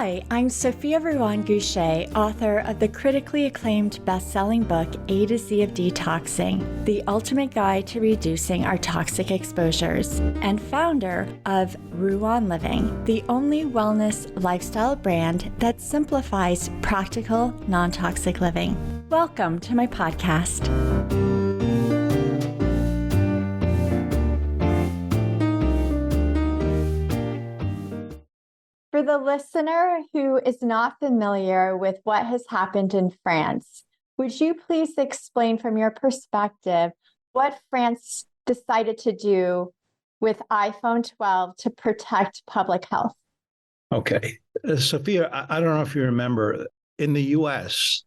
Hi, I'm Sophia Ruan Gushée, author of the critically acclaimed best-selling book, A-Z of D-toxing, the ultimate guide to reducing our toxic exposures, and founder of Ruan Living, the only wellness lifestyle brand that simplifies practical, non-toxic living. Welcome to my podcast. For the listener who is not familiar with what has happened in France, would you please explain from your perspective what France decided to do with iPhone 12 to protect public health? Okay. Sophia, I don't know if you remember, in the US,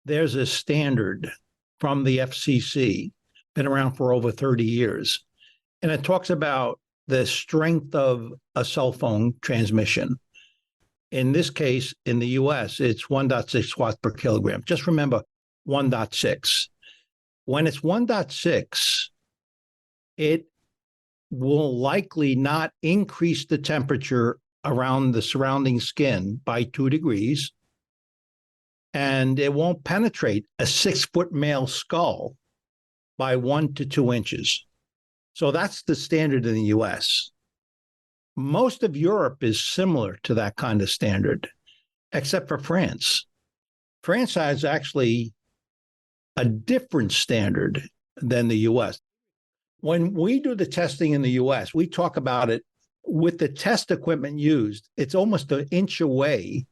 there's a standard from the FCC, been around for over 30 years, and it talks about the strength of a cell phone transmission. In this case, in the US, it's 1.6 watts per kilogram. Just remember 1.6. When it's 1.6, it will likely not increase the temperature around the surrounding skin by 2 degrees, and it won't penetrate a 6-foot male skull by 1 to 2 inches. So that's the standard in the US. Most of Europe is similar to that kind of standard, except for France. France has actually a different standard than the US. When we do the testing in the US, we talk about it with the test equipment used. It's almost an inch away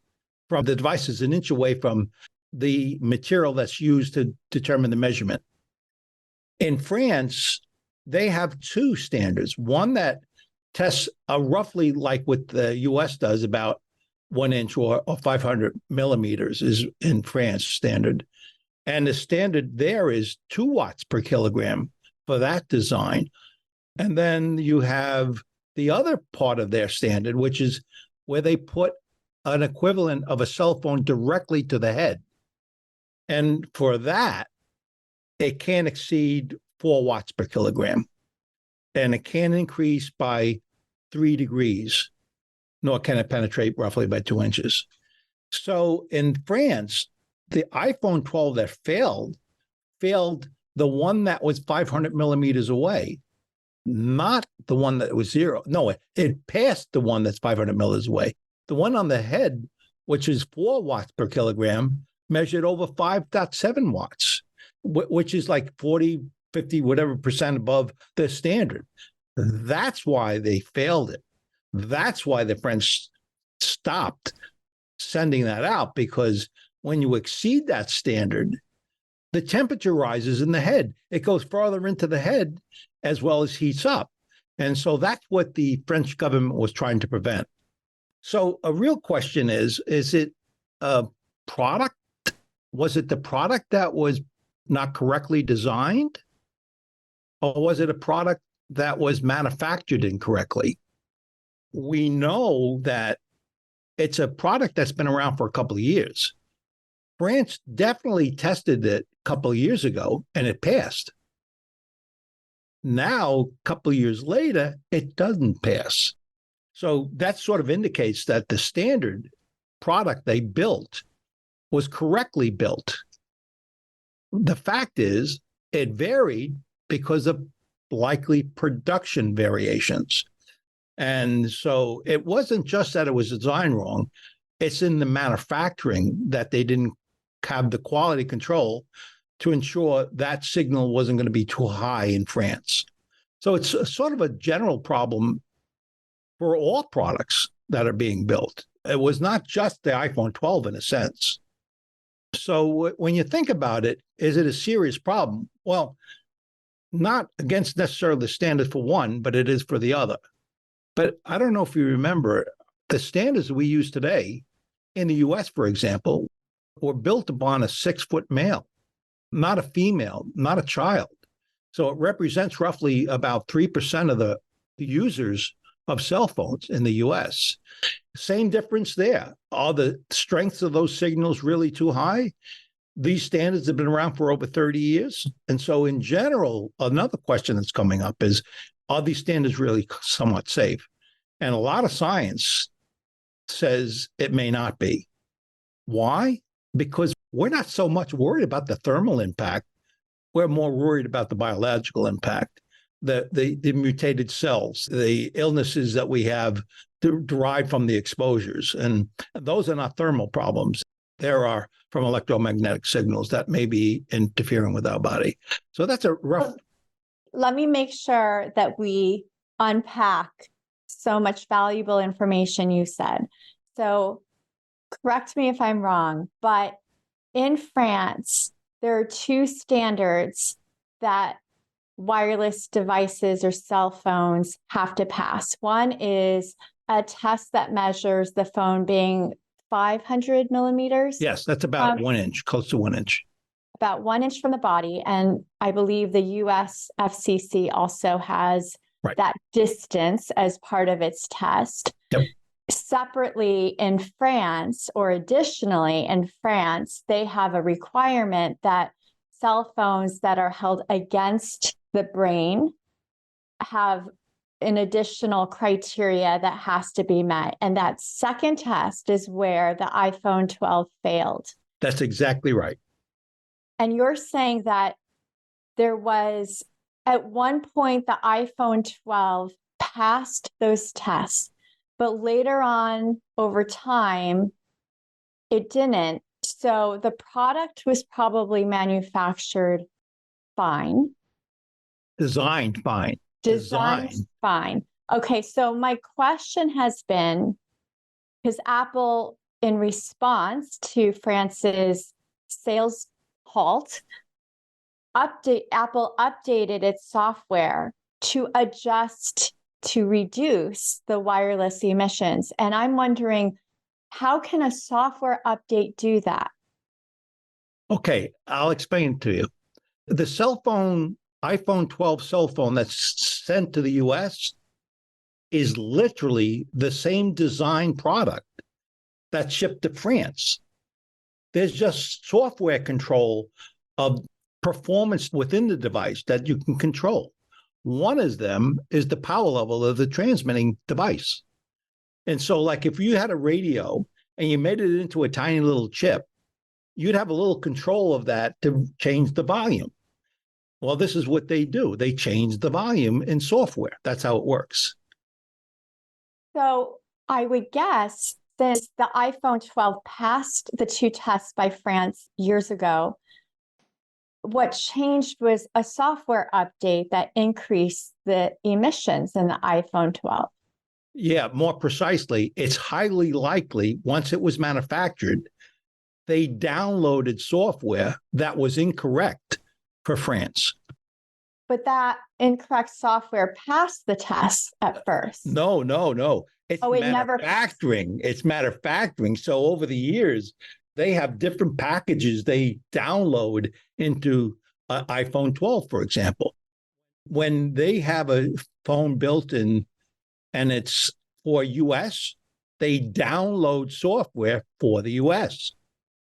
from the device, is an inch away from the material that's used to determine the measurement. In France, they have two standards. One that tests roughly like what the US does, about 1 inch or 500 millimeters is in France standard. And the standard there is 2 watts per kilogram for that design. And then you have the other part of their standard, which is where they put an equivalent of a cell phone directly to the head. And for that, it can't exceed 4 watts per kilogram. And it can increase by 3 degrees, nor can it penetrate roughly by 2 inches. So in France, the iPhone 12 that failed the one that was 500 millimeters away, not the one that was 0. No, it passed the one that's 500 millimeters away. The one on the head, which is 4 watts per kilogram, measured over 5.7 watts, which is like 40, 50, whatever percent above the standard. That's why they failed it. That's why the French stopped sending that out, because when you exceed that standard, the temperature rises in the head. It goes farther into the head as well as heats up. And so that's what the French government was trying to prevent. So a real question is it a product? Was it the product that was not correctly designed? Or was it a product that was manufactured incorrectly? We know that it's a product that's been around for a couple of years. France definitely tested it a couple of years ago, and it passed. Now, a couple of years later, it doesn't pass. So that sort of indicates that the standard product they built was correctly built. The fact is, it varied because of likely production variations. And so it wasn't just that it was designed wrong, it's in the manufacturing that they didn't have the quality control to ensure that signal wasn't going to be too high in France. So it's sort of a general problem for all products that are being built. It was not just the iPhone 12 in a sense. So when you think about it, is it a serious problem? Well, not against necessarily the standard for one, but it is for the other. But I don't know if you remember, the standards we use today in the US, for example, were built upon a 6-foot male, not a female, not a child. So it represents roughly about 3% of the users of cell phones in the US. Same difference there. Are the strengths of those signals really too high? These standards have been around for over 30 years. And so in general, another question that's coming up is, are these standards really somewhat safe? And a lot of science says it may not be. Why? Because we're not so much worried about the thermal impact. We're more worried about the biological impact, the mutated cells, the illnesses that we have derived from the exposures. And those are not thermal problems. There are from electromagnetic signals that may be interfering with our body. So that's a rough. Let me make sure that we unpack so much valuable information you said. So correct me if I'm wrong, but in France, there are two standards that wireless devices or cell phones have to pass. One is a test that measures the phone being 500 millimeters. Yes, that's about 1 inch, close to 1 inch. About 1 inch from the body. And I believe the US FCC also has that distance as part of its test. Yep. Separately in France, or additionally in France, they have a requirement that cell phones that are held against the brain have an additional criteria that has to be met. And that second test is where the iPhone 12 failed. That's exactly right. And you're saying that there was, at one point, the iPhone 12 passed those tests, but later on, over time, it didn't. So the product was probably manufactured fine. Designed fine. Designed fine. Okay, so my question has been, because Apple, in response to France's sales halt, Apple updated its software to adjust to reduce the wireless emissions. And I'm wondering, how can a software update do that? Okay, I'll explain to you. The cell phone, iPhone 12 cell phone that's sent to the US is literally the same design product that's shipped to France. There's just software control of performance within the device that you can control. One of them is the power level of the transmitting device. And so, like, if you had a radio and you made it into a tiny little chip, you'd have a little control of that to change the volume. Well, this is what they do. They change the volume in software. That's how it works. So I would guess, since the iPhone 12 passed the two tests by France years ago, what changed was a software update that increased the emissions in the iPhone 12. Yeah, more precisely, it's highly likely once it was manufactured, they downloaded software that was incorrect for France. But that incorrect software passed the test at first. No. It's manufacturing. It's manufacturing. So over the years, they have different packages they download into iPhone 12, for example. When they have a phone built in and it's for US, they download software for the US.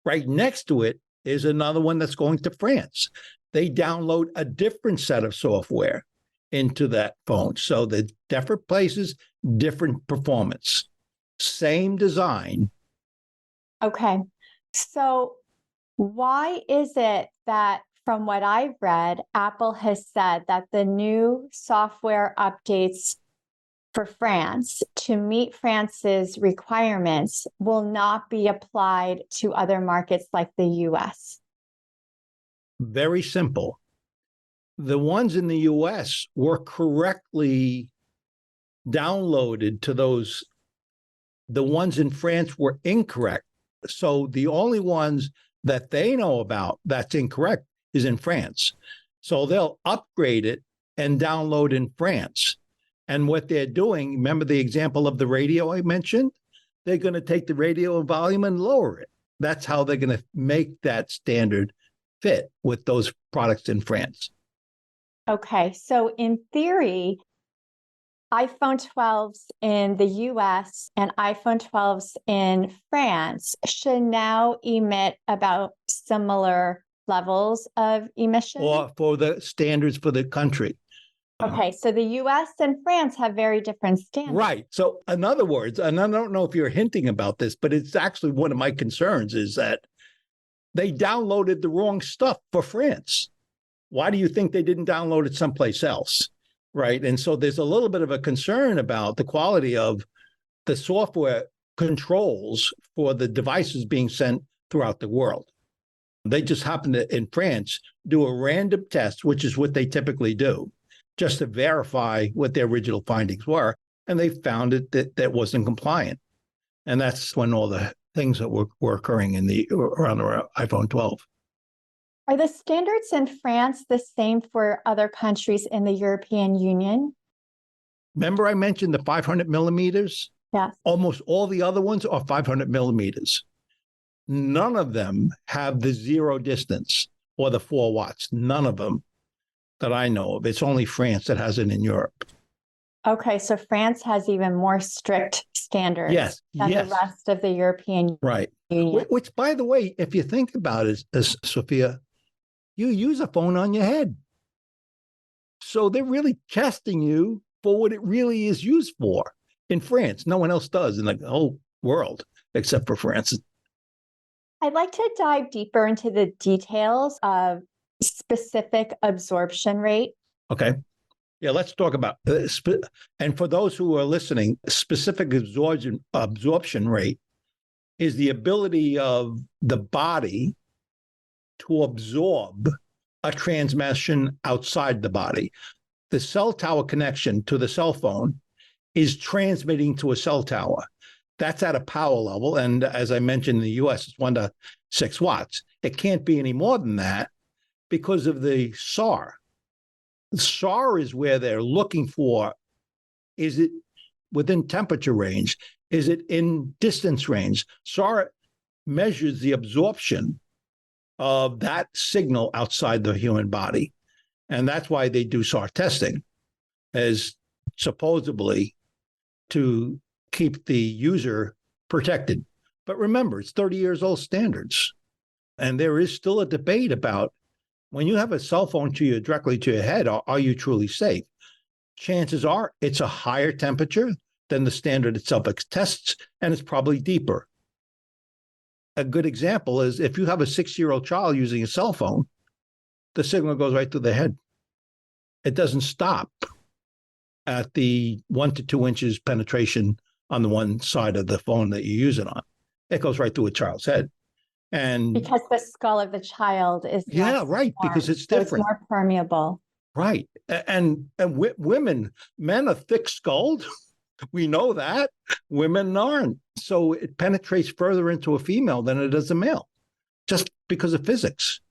Right next to it is another one that's going to France. They download a different set of software into that phone. So the different places, different performance, same design. Okay. So why is it that, from what I've read, Apple has said that the new software updates for France to meet France's requirements will not be applied to other markets like the US? Very simple. The ones in the US were correctly downloaded to those. The ones in France were incorrect. So the only ones that they know about that's incorrect is in France. So they'll upgrade it and download in France. And what they're doing, remember the example of the radio I mentioned? They're going to take the radio volume and lower it. That's how they're going to make that standard fit with those products in France. Okay, so in theory, iPhone 12s in the US and iPhone 12s in France should now emit about similar levels of emission? Or for the standards for the country. Okay, so the US and France have very different standards. Right. So in other words, and I don't know if you're hinting about this, but it's actually one of my concerns is that they downloaded the wrong stuff for France. Why do you think they didn't download it someplace else? Right. And so there's a little bit of a concern about the quality of the software controls for the devices being sent throughout the world. They just happened to, in France, do a random test, which is what they typically do, just to verify what their original findings were. And they found it that wasn't compliant. And that's when all the things that were occurring around the iPhone 12. Are the standards in France the same for other countries in the European Union? Remember I mentioned the 500 millimeters? Yes. Almost all the other ones are 500 millimeters. None of them have the zero distance or the 4 watts. None of them that I know of. It's only France that has it in Europe. Okay, so France has even more strict standards than the rest of the European Union. Which, by the way, if you think about it, Sophia, you use a phone on your head. So they're really testing you for what it really is used for. In France, no one else does in the whole world except for France. I'd like to dive deeper into the details of specific absorption rate. Okay. Yeah, let's talk about and for those who are listening, specific absorption rate is the ability of the body to absorb a transmission outside the body. The cell tower connection to the cell phone is transmitting to a cell tower. That's at a power level. And as I mentioned, in the US, it's 1 to 6 watts. It can't be any more than that because of the SAR. The SAR is where they're looking for, is it within temperature range? Is it in distance range? SAR measures the absorption of that signal outside the human body. And that's why they do SAR testing, as supposedly to keep the user protected. But remember, it's 30 years old standards. And there is still a debate about when you have a cell phone directly to your head, are you truly safe? Chances are it's a higher temperature than the standard itself tests, and it's probably deeper. A good example is if you have a 6-year-old child using a cell phone, the signal goes right through the head. It doesn't stop at the 1 to 2 inches penetration on the one side of the phone that you use it on. It goes right through a child's head. And because the skull of the child is because it's different. So it's more permeable. Right. And women, men are thick-skulled. We know that. Women aren't. So it penetrates further into a female than it does a male, just because of physics.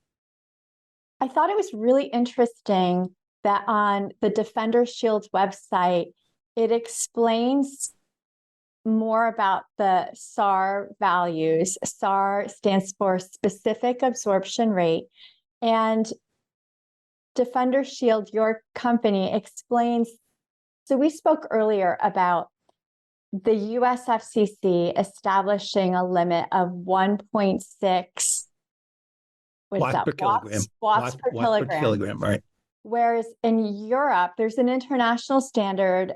I thought it was really interesting that on the Defender Shield's website, it explains more about the SAR values. SAR stands for specific absorption rate. And Defender Shield, your company, explains. So we spoke earlier about the US FCC establishing a limit of 1.6 watts per kilogram, right? Whereas in Europe, there's an international standard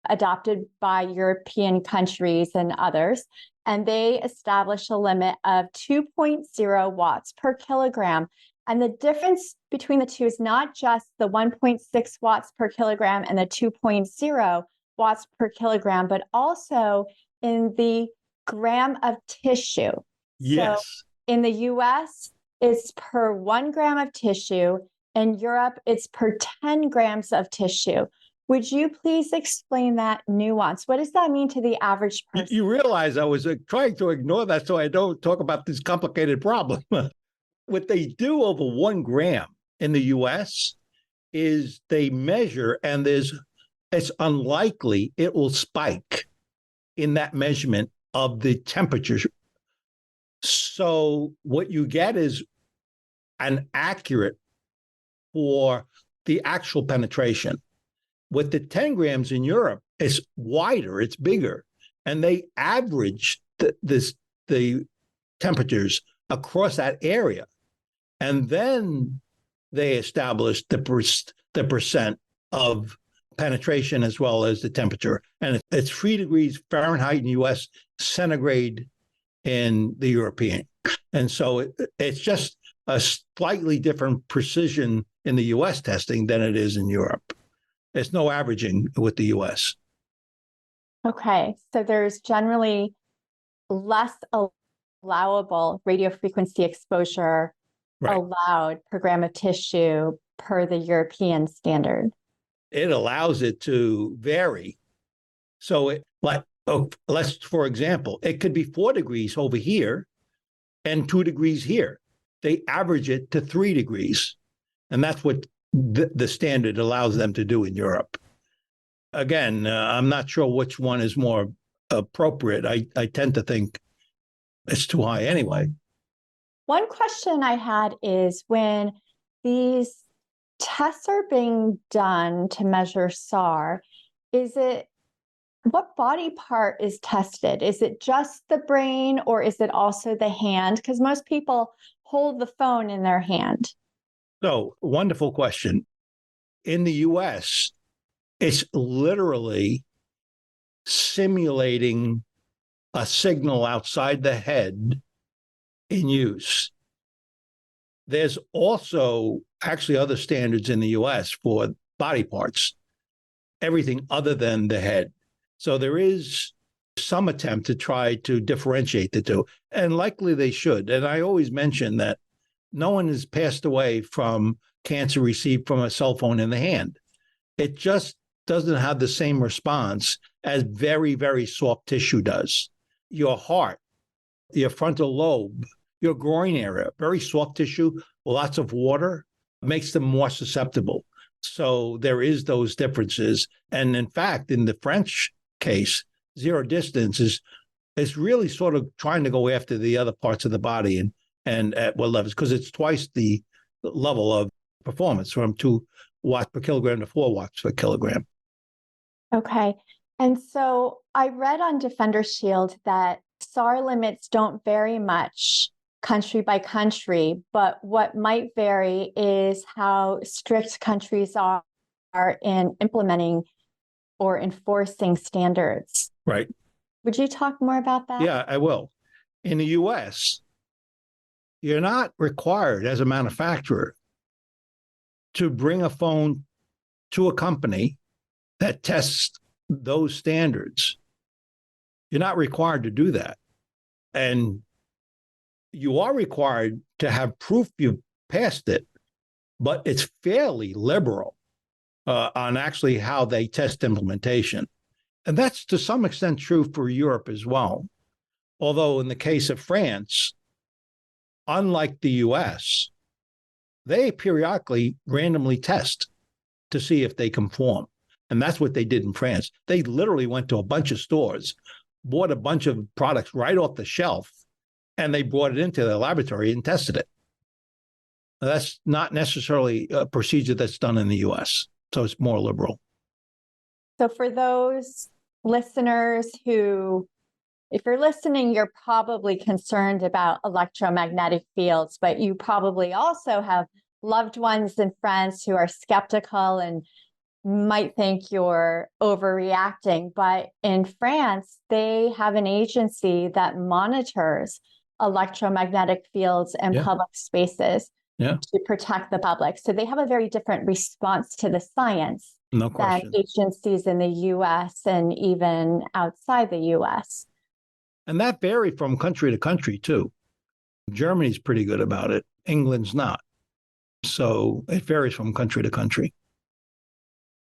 adopted by European countries and others, and they establish a limit of 2.0 watts per kilogram. And the difference between the two is not just the 1.6 watts per kilogram and the 2.0 watts per kilogram, but also in the gram of tissue. Yes. So in the US, it's per 1 gram of tissue. In Europe, it's per 10 grams of tissue. Would you please explain that nuance? What does that mean to the average person? You realize I was trying to ignore that so I don't talk about this complicated problem. What they do over 1 gram in the US is they measure, and it's unlikely it will spike in that measurement of the temperature. So what you get is an accurate for the actual penetration. With the 10 grams in Europe, it's wider, it's bigger, and they average the temperatures across that area. And then they establish the percent of penetration as well as the temperature. And it's 3 degrees Fahrenheit in the US, centigrade in the European. And so it's just a slightly different precision in the US testing than it is in Europe. There's no averaging with the US. Okay, so there's generally less allowable radio frequency exposure allowed per gram of tissue per the European standard. It allows it to vary. So let's, for example, it could be 4 degrees over here and 2 degrees here. They average it to 3 degrees. And that's what the standard allows them to do in Europe. Again, I'm not sure which one is more appropriate. I tend to think it's too high anyway. One question I had is when these tests are being done to measure SAR, what body part is tested? Is it just the brain or is it also the hand? Because most people hold the phone in their hand. So, wonderful question. In the US, it's literally simulating a signal outside the head in use. There's also actually other standards in the US for body parts, everything other than the head. So there is some attempt to try to differentiate the two, and likely they should. And I always mention that no one has passed away from cancer received from a cell phone in the hand. It just doesn't have the same response as very, very soft tissue does. Your heart, your frontal lobe, your groin area, very soft tissue, lots of water, makes them more susceptible. So there is those differences. And in fact, in the French case, zero distance is really sort of trying to go after the other parts of the body and at what levels, because it's twice the level of performance from 2 watts per kilogram to 4 watts per kilogram. Okay. And so I read on Defender Shield that SAR limits don't vary much country by country, but what might vary is how strict countries are in implementing or enforcing standards. Right. Would you talk more about that? Yeah, I will. In the US, you're not required as a manufacturer to bring a phone to a company that tests those standards. You're not required to do that. And you are required to have proof you passed it, but it's fairly liberal on actually how they test implementation. And that's to some extent true for Europe as well. Although in the case of France, unlike the US, they periodically randomly test to see if they conform. And that's what they did in France. They literally went to a bunch of stores, bought a bunch of products right off the shelf, and they brought it into their laboratory and tested it. Now, that's not necessarily a procedure that's done in the US, so it's more liberal. So for those listeners who, if you're listening, you're probably concerned about electromagnetic fields, but you probably also have loved ones and friends who are skeptical and might think you're overreacting. But in France, they have an agency that monitors electromagnetic fields in public spaces to protect the public. So they have a very different response to the science than agencies in the US and even outside the US. And that varies from country to country, too. Germany's pretty good about it. England's not. So it varies from country to country.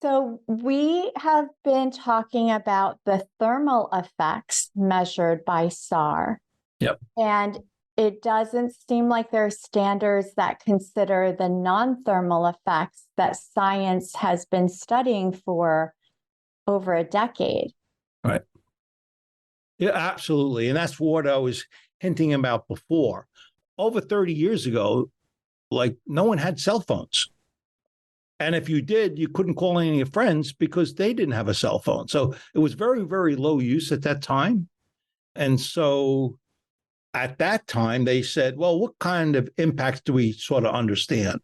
So we have been talking about the thermal effects measured by SAR. Yep. And it doesn't seem like there are standards that consider the non-thermal effects that science has been studying for over a decade. Right. Yeah, absolutely. And that's what I was hinting about before. Over 30 years ago, no one had cell phones. And if you did, you couldn't call any of your friends because they didn't have a cell phone. So it was very, very low use at that time. And so at that time, they said, well, what kind of impacts do we sort of understand?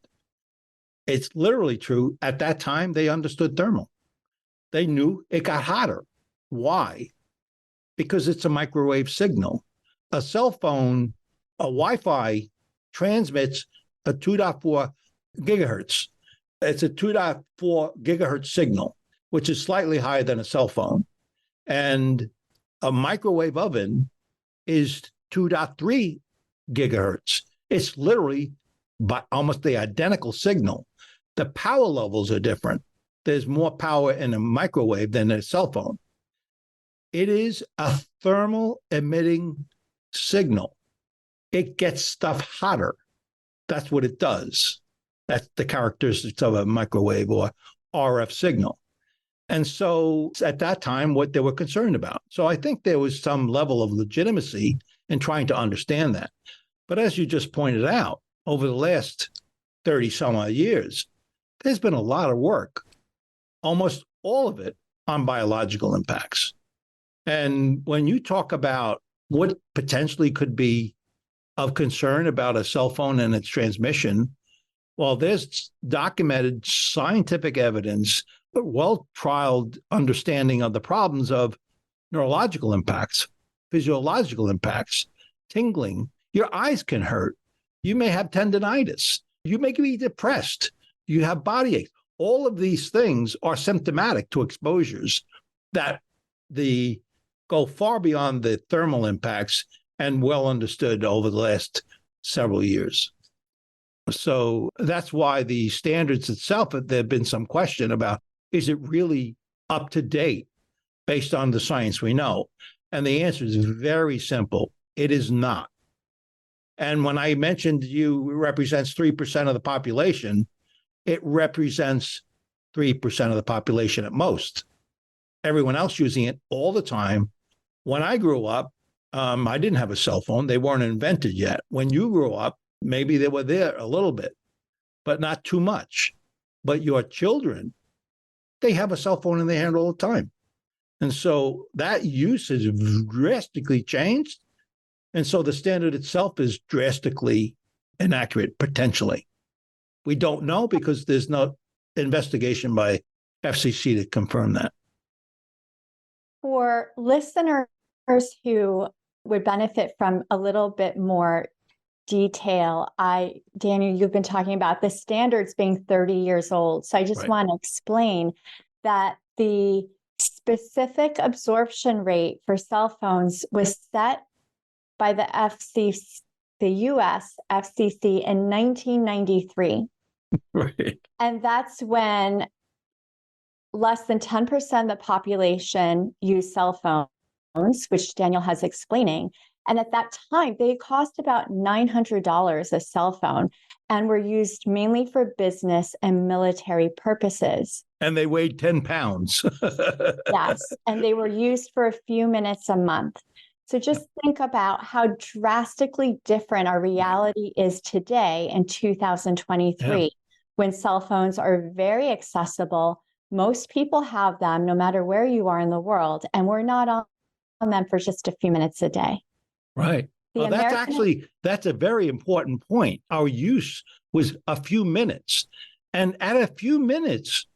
It's literally true. At that time, they understood thermal. They knew it got hotter. Why? Because it's a microwave signal. A cell phone, a Wi-Fi transmits a 2.4 gigahertz. It's a 2.4 gigahertz signal, which is slightly higher than a cell phone. And a microwave oven is 2.3 gigahertz. It's literally almost the identical signal. The power levels are different. There's more power in a microwave than a cell phone. It is a thermal emitting signal. It gets stuff hotter. That's what it does. That's the characteristics of a microwave or RF signal. And so at that time, what they were concerned about. So I think there was some level of legitimacy in trying to understand that. But as you just pointed out, over the last 30 some odd years, there's been a lot of work, almost all of it on biological impacts. And when you talk about what potentially could be of concern about a cell phone and its transmission, well, there's documented scientific evidence, well-trialed understanding of the problems of neurological impacts, physiological impacts, tingling. Your eyes can hurt. You may have tendinitis. You may be depressed. You have body aches. All of these things are symptomatic to exposures that go far beyond the thermal impacts and well understood over the last several years. So that's why the standards itself, there have been some question about, is it really up to date based on the science we know? And the answer is very simple. It is not. And when I mentioned you represents 3% of the population, it represents 3% of the population at most. Everyone else using it all the time. When I grew up, I didn't have a cell phone. They weren't invented yet. When you grew up, maybe they were there a little bit, but not too much. But your children, they have a cell phone in their hand all the time. And so that use has drastically changed. And so the standard itself is drastically inaccurate, potentially. We don't know because there's no investigation by FCC to confirm that. For listeners who would benefit from a little bit more detail, Daniel, you've been talking about the standards being 30 years old. So I just want to explain that the specific absorption rate for cell phones was set by the FCC, the US FCC, in 1993. Right. And that's when less than 10% of the population used cell phones, which Daniel has explaining. And at that time, they cost about $900 a cell phone and were used mainly for business and military purposes. And they weighed 10 pounds. Yes. And they were used for a few minutes a month. So just think about how drastically different our reality is today in 2023, when cell phones are very accessible. Most people have them no matter where you are in the world, and we're not on them for just a few minutes a day. Right. Well, that's a very important point. Our use was a few minutes. And at a few minutes,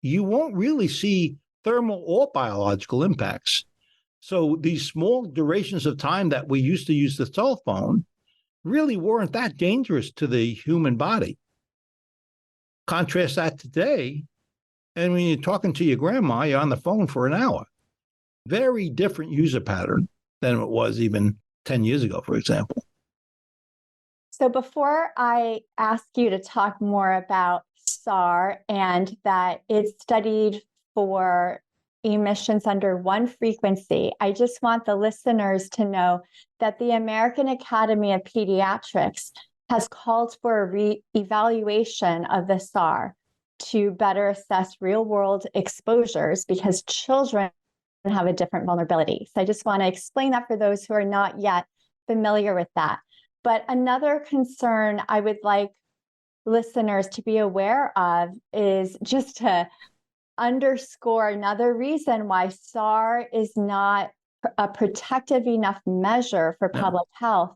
you won't really see thermal or biological impacts. So these small durations of time that we used to use the cell phone really weren't that dangerous to the human body. Contrast that today, and when you're talking to your grandma, you're on the phone for an hour. Very different user pattern than it was even 10 years ago, for example. So before I ask you to talk more about SAR and that it's studied for emissions under one frequency, I just want the listeners to know that the American Academy of Pediatrics has called for a re-evaluation of the SAR to better assess real-world exposures because children have a different vulnerability. So I just want to explain that for those who are not yet familiar with that. But another concern I would like listeners to be aware of is just to underscore another reason why SAR is not a protective enough measure for public health.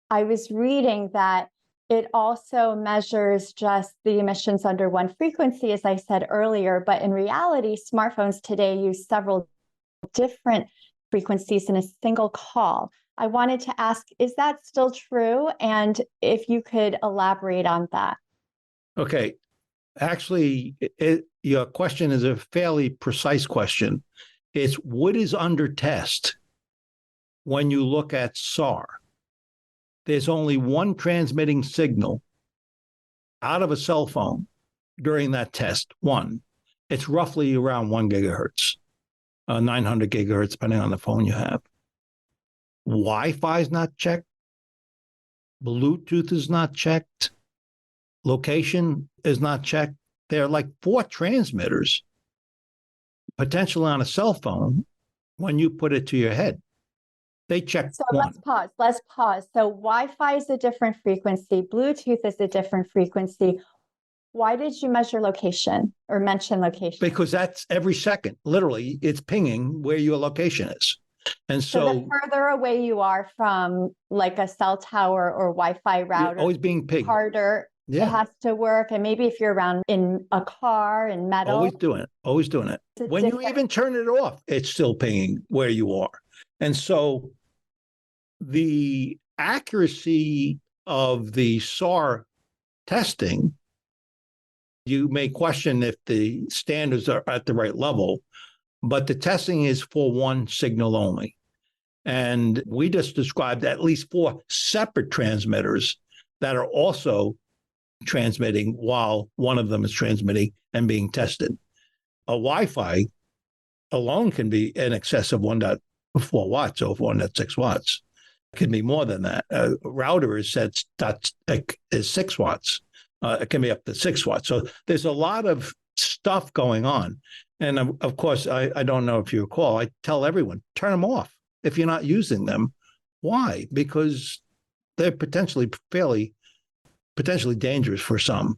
I was reading that it also measures just the emissions under one frequency, as I said earlier. But in reality, smartphones today use several different frequencies in a single call. I wanted to ask, is that still true? And if you could elaborate on that. Okay. Actually, your question is a fairly precise question. It's what is under test when you look at SAR. There's only one transmitting signal out of a cell phone during that test, one. It's roughly around 1 gigahertz, 900 gigahertz, depending on the phone you have. Wi-Fi is not checked. Bluetooth is not checked. Location is not checked. There are like 4 transmitters potentially on a cell phone when you put it to your head. They check So one. Let's pause. So Wi-Fi is a different frequency. Bluetooth is a different frequency. Why did you measure location or mention location? Because that's every second. Literally, it's pinging where your location is. And so the further away you are from like a cell tower or Wi-Fi router, always being pinged. Harder. Yeah. It has to work. And maybe if you're around in a car in metal. Always doing it. When you even turn it off, it's still pinging where you are. And so the accuracy of the SAR testing, you may question if the standards are at the right level, but the testing is for one signal only. And we just described at least 4 separate transmitters that are also transmitting while one of them is transmitting and being tested. A Wi-Fi alone can be in excess of 1.4 watts or 1.6 watts. It can be more than that. A router is set is 6 watts. It can be up to 6 watts. So there's a lot of stuff going on. And of course, I don't know if you recall, I tell everyone, turn them off if you're not using them. Why? Because they're potentially dangerous for some.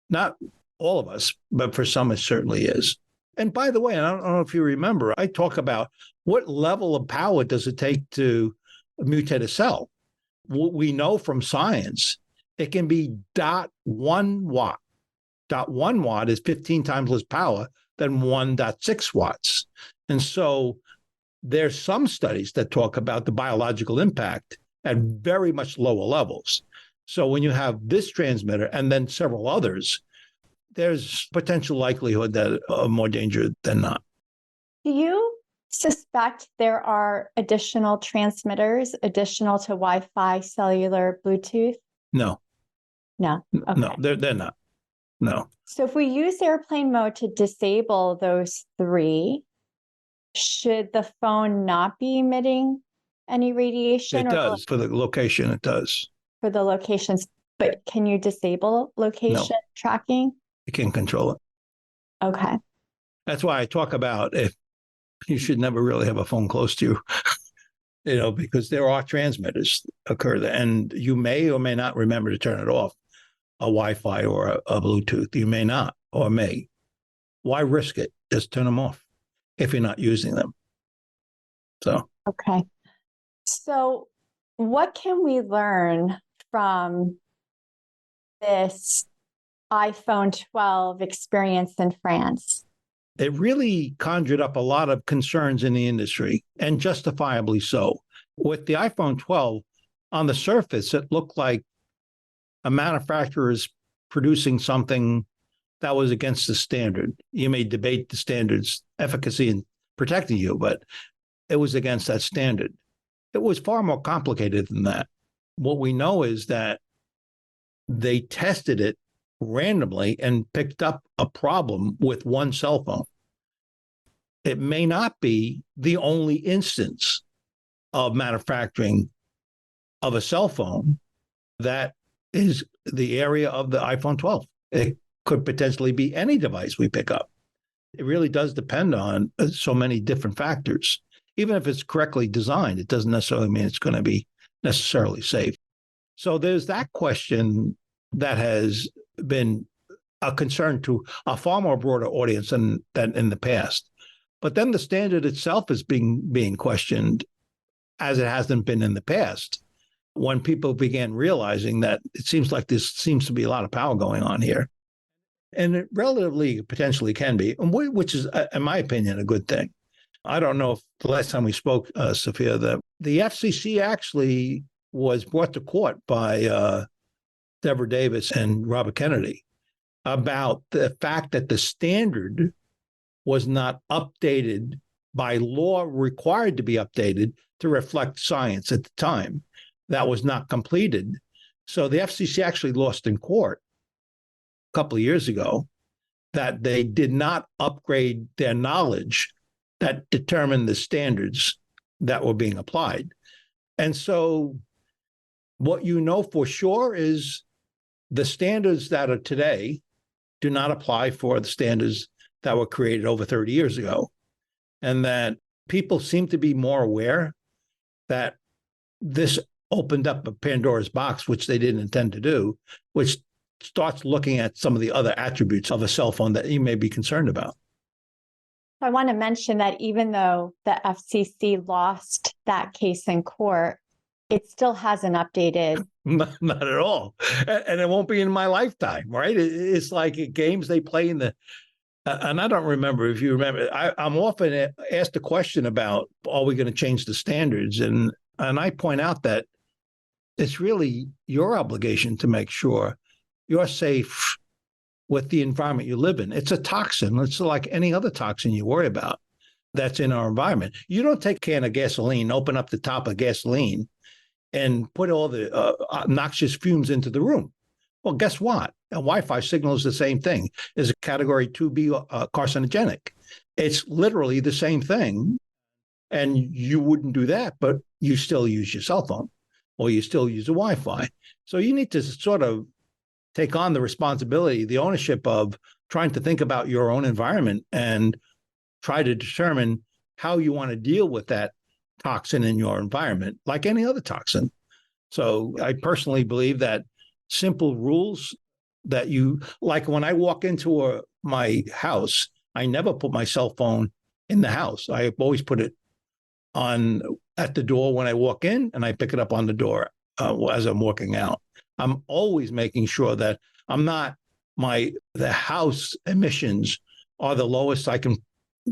Not all of us, but for some it certainly is. And by the way, I don't know if you remember, I talk about what level of power does it take to mutate a cell. We know from science, it can be 0.1 watt. 0.1 watt is 15 times less power than 1.6 watts. And so there's some studies that talk about the biological impact at very much lower levels. So when you have this transmitter and then several others, there's potential likelihood that more danger than not. Do you suspect there are additional transmitters, additional to Wi-Fi, cellular, Bluetooth? No. Okay. No, they're not. No. So if we use airplane mode to disable those 3, should the phone not be emitting any radiation? It does. For the location, it does. For the locations. But can you disable location tracking? You can control it. Okay. That's why I talk about if you should never really have a phone close to you, because there are transmitters occur there, and you may or may not remember to turn it off, a Wi-Fi or a Bluetooth. You may not or may. Why risk it? Just turn them off if you're not using them. So. Okay. So what can we learn from this iPhone 12 experience in France? It really conjured up a lot of concerns in the industry, and justifiably so. With the iPhone 12, on the surface, it looked like a manufacturer is producing something that was against the standard. You may debate the standard's efficacy in protecting you, but it was against that standard. It was far more complicated than that. What we know is that they tested it randomly and picked up a problem with one cell phone. It may not be the only instance of manufacturing of a cell phone that is the area of the iPhone 12. It could potentially be any device we pick up. It really does depend on so many different factors. Even if it's correctly designed, it doesn't necessarily mean it's going to be necessarily safe. So there's that question that has been a concern to a far more broader audience than in the past. But then the standard itself is being questioned as it hasn't been in the past. when people began realizing that it seems like there seems to be a lot of power going on here. And it relatively potentially can be, which is, in my opinion, a good thing. I don't know if the last time we spoke, Sophia, that the FCC actually was brought to court by Deborah Davis and Robert Kennedy about the fact that the standard was not updated by law, required to be updated to reflect science at the time. That was not completed. So the FCC actually lost in court a couple of years ago that they did not upgrade their knowledge that determined the standards that were being applied. And so what you know for sure is the standards that are today do not apply for the standards that were created over 30 years ago. And that people seem to be more aware that this opened up a Pandora's box, which they didn't intend to do, which starts looking at some of the other attributes of a cell phone that you may be concerned about. I want to mention that even though the FCC lost that case in court, it still hasn't updated. Not at all. And it won't be in my lifetime, right? It's like games they play in the, and I don't remember if you remember, I'm often asked a question about, are we going to change the standards? And I point out that it's really your obligation to make sure you're safe with the environment you live in. It's a toxin. It's like any other toxin you worry about that's in our environment. You don't take a can of gasoline, open up the top of gasoline, and put all the noxious fumes into the room. Well, guess what? A Wi-Fi signal is the same thing. Is a category 2B carcinogenic. It's literally the same thing. And you wouldn't do that, but you still use your cell phone or you still use a Wi-Fi. So you need to sort of take on the responsibility, the ownership of trying to think about your own environment and try to determine how you want to deal with that toxin in your environment, like any other toxin. So I personally believe that simple rules that you, like when I walk into my house, I never put my cell phone in the house. I always put it on at the door when I walk in, and I pick it up on the door as I'm walking out. I'm always making sure that the house emissions are the lowest I can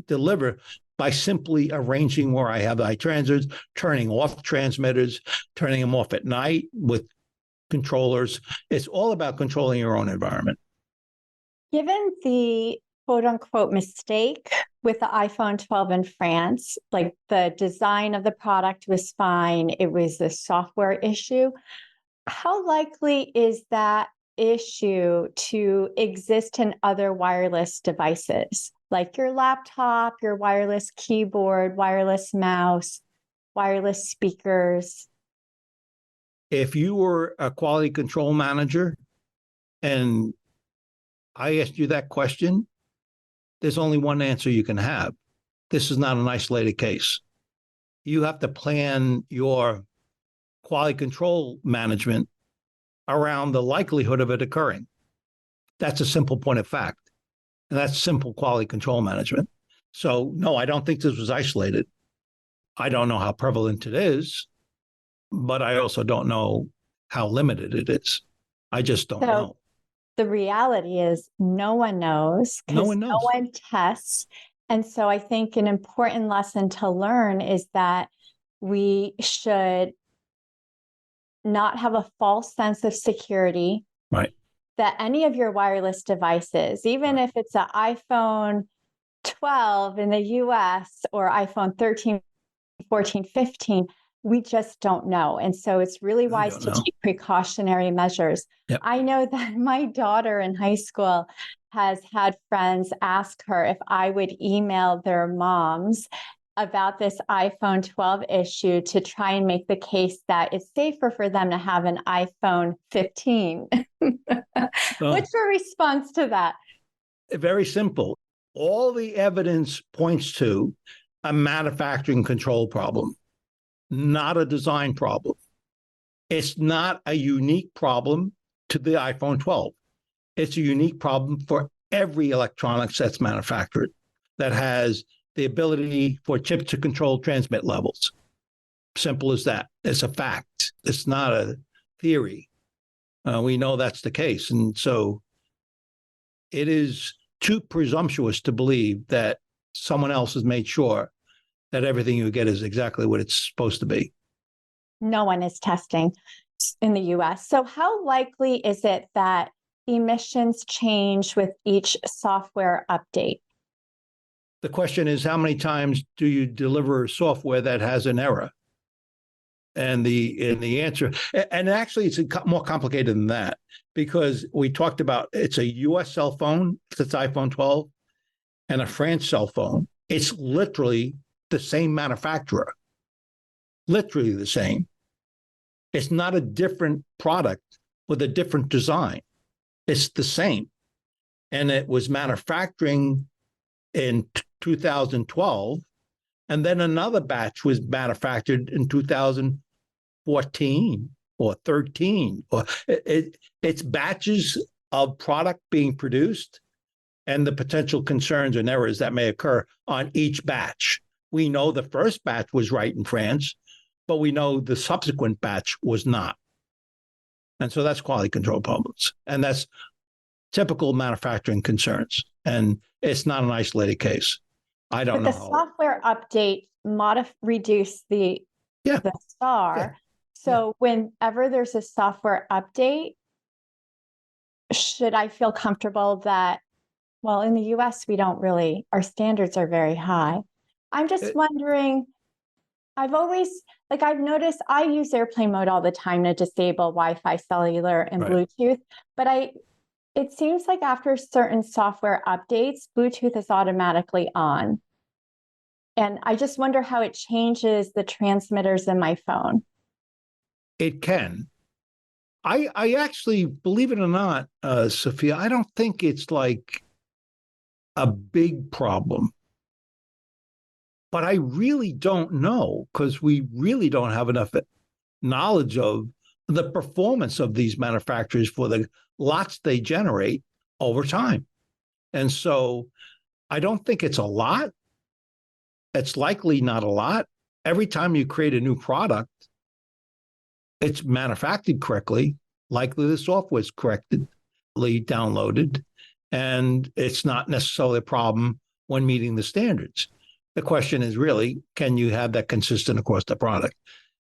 deliver by simply arranging where I have the transits, turning off transmitters, turning them off at night with controllers. It's all about controlling your own environment. Given the quote unquote mistake with the iPhone 12 in France, like the design of the product was fine, it was a software issue. How likely is that issue to exist in other wireless devices, like your laptop, your wireless keyboard, wireless mouse, wireless speakers? If you were a quality control manager and I asked you that question, there's only one answer you can have. This is not an isolated case. You have to plan your quality control management around the likelihood of it occurring. That's a simple point of fact. And that's simple quality control management. So no, I don't think this was isolated. I don't know how prevalent it is, but I also don't know how limited it is. I just don't know. The reality is no one knows because no one tests. And so I think an important lesson to learn is that we should not have a false sense of security. Right. That any of your wireless devices, even if it's an iPhone 12 in the US or iPhone 13, 14, 15, we just don't know. And so it's really wise to take precautionary measures. Yep. I know that my daughter in high school has had friends ask her if I would email their moms about this iPhone 12 issue to try and make the case that it's safer for them to have an iPhone 15. What's your response to that? Very simple. All the evidence points to a manufacturing control problem, not a design problem. It's not a unique problem to the iPhone 12. It's a unique problem for every electronics that's manufactured that has the ability for chips to control transmit levels. Simple as that. It's a fact. It's not a theory. We know that's the case. And so it is too presumptuous to believe that someone else has made sure that everything you get is exactly what it's supposed to be. No one is testing in the US. So how likely is it that emissions change with each software update? The question is, how many times do you deliver software that has an error? And the answer, and actually it's more complicated than that, because we talked about it's a US cell phone, it's iPhone 12, and a France cell phone. It's literally the same manufacturer, literally the same. It's not a different product with a different design. It's the same. And it was manufacturing in 2012, and then another batch was manufactured in 2014 or 13. Or it's batches of product being produced and the potential concerns and errors that may occur on each batch. We know the first batch was right in France, but we know the subsequent batch was not. And so that's quality control problems. And that's typical manufacturing concerns. And it's not an isolated case. I don't know. The software update reduce the SAR. Yeah. So whenever there's a software update, should I feel comfortable that, well, in the US, we don't really, our standards are very high. I'm just wondering, I've noticed I use airplane mode all the time to disable Wi-Fi, cellular, and Bluetooth, but it seems like after certain software updates, Bluetooth is automatically on. And I just wonder how it changes the transmitters in my phone. It can. I actually, believe it or not, Sophia, I don't think it's like a big problem. But I really don't know, because we really don't have enough knowledge of the performance of these manufacturers for the lots they generate over time. And so I don't think it's a lot. It's likely not a lot. Every time you create a new product, it's manufactured correctly, likely the software is correctly downloaded, and it's not necessarily a problem when meeting the standards. The question is really, can you have that consistent across the product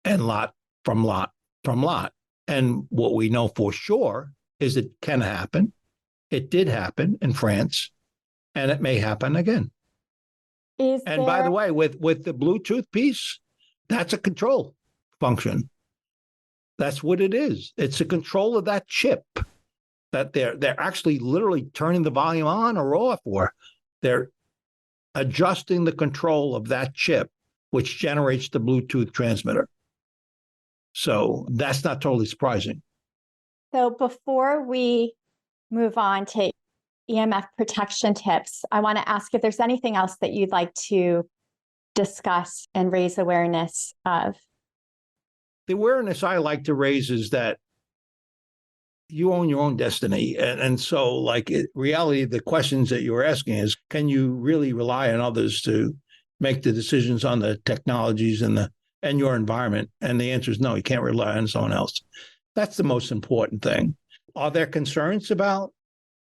and lot from lot from lot? And what we know for sure is it can happen. It did happen in France, and it may happen again. By the way, with the Bluetooth piece, that's a control function. That's what it is. It's a control of that chip that they're actually literally turning the volume on or off, or they're adjusting the control of that chip, which generates the Bluetooth transmitter. So that's not totally surprising. So before we move on to EMF protection tips, I want to ask if there's anything else that you'd like to discuss and raise awareness of. The awareness I like to raise is that you own your own destiny. And so, like, reality, the questions that you're asking is, can you really rely on others to make the decisions on the technologies and your environment? And the answer is no, you can't rely on someone else. That's the most important thing. Are there concerns about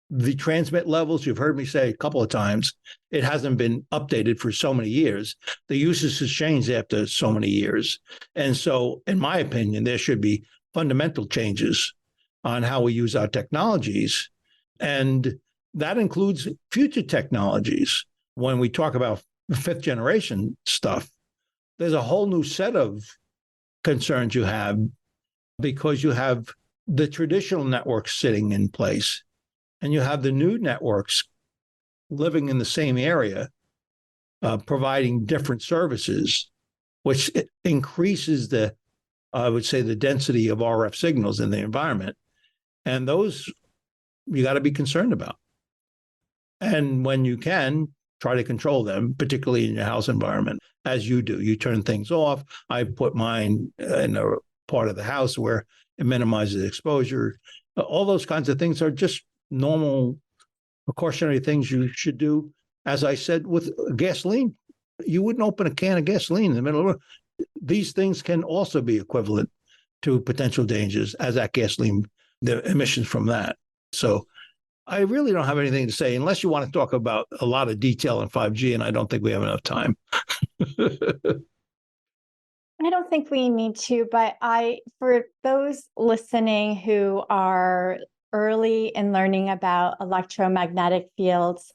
the transmit levels? You've heard me say a couple of times, it hasn't been updated for so many years. The usage has changed after so many years. And so, in my opinion, there should be fundamental changes on how we use our technologies. And that includes future technologies. When we talk about fifth generation stuff, there's a whole new set of concerns you have, because you have the traditional networks sitting in place, and you have the new networks living in the same area, providing different services, which increases the density of RF signals in the environment. And those you got to be concerned about. And when you can, try to control them, particularly in your house environment, as you do. You turn things off. I put mine in a part of the house where it minimizes exposure. All those kinds of things are just normal precautionary things you should do. As I said, with gasoline, you wouldn't open a can of gasoline in the middle of the road. these things can also be equivalent to potential dangers as that gasoline, the emissions from that. So I really don't have anything to say unless you want to talk about a lot of detail on 5G, and I don't think we have enough time. I don't think we need to, but for those listening who are early in learning about electromagnetic fields,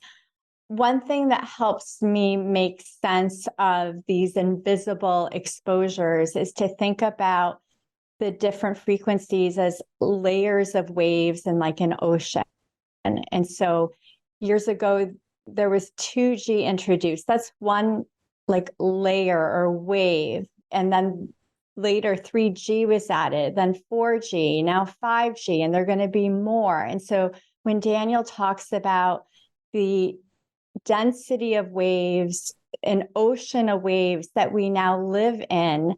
one thing that helps me make sense of these invisible exposures is to think about the different frequencies as layers of waves in like an ocean. And so years ago, there was 2G introduced. That's one like layer or wave. And then later 3G was added, then 4G, now 5G, and there are going to be more. And so when Daniel talks about the density of waves, an ocean of waves that we now live in,